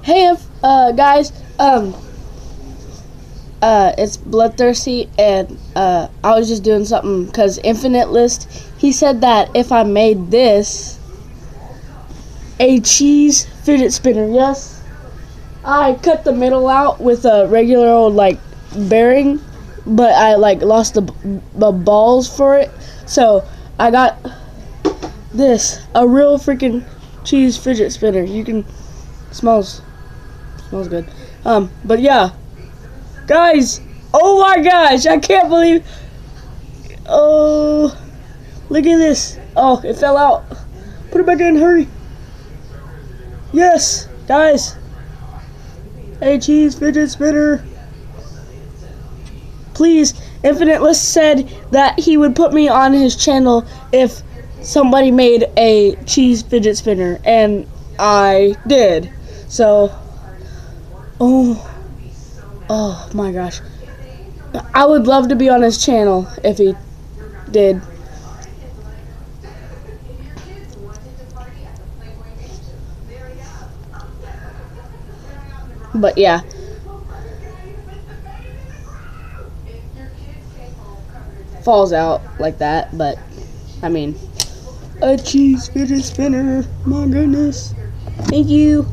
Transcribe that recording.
Hey, guys, it's Bloodthirsty, and, I was just doing something, because Infinite List, he said that if I made this a cheese fidget spinner, yes, I cut the middle out with a regular old, bearing, but I, lost the balls for it, so I got this, a real freaking cheese fidget spinner. You can, smells good. But yeah, guys, oh my gosh, I can't believe, oh, look at this. Oh, it fell out. Put it back in, hurry. Yes, guys, a cheese fidget spinner. Please, Infinite List said that he would put me on his channel if somebody made a cheese fidget spinner, and I did. So, oh my gosh, I would love to be on his channel if he did. But yeah, falls out like that, but I mean, a cheese fidget spinner, my goodness. Thank you.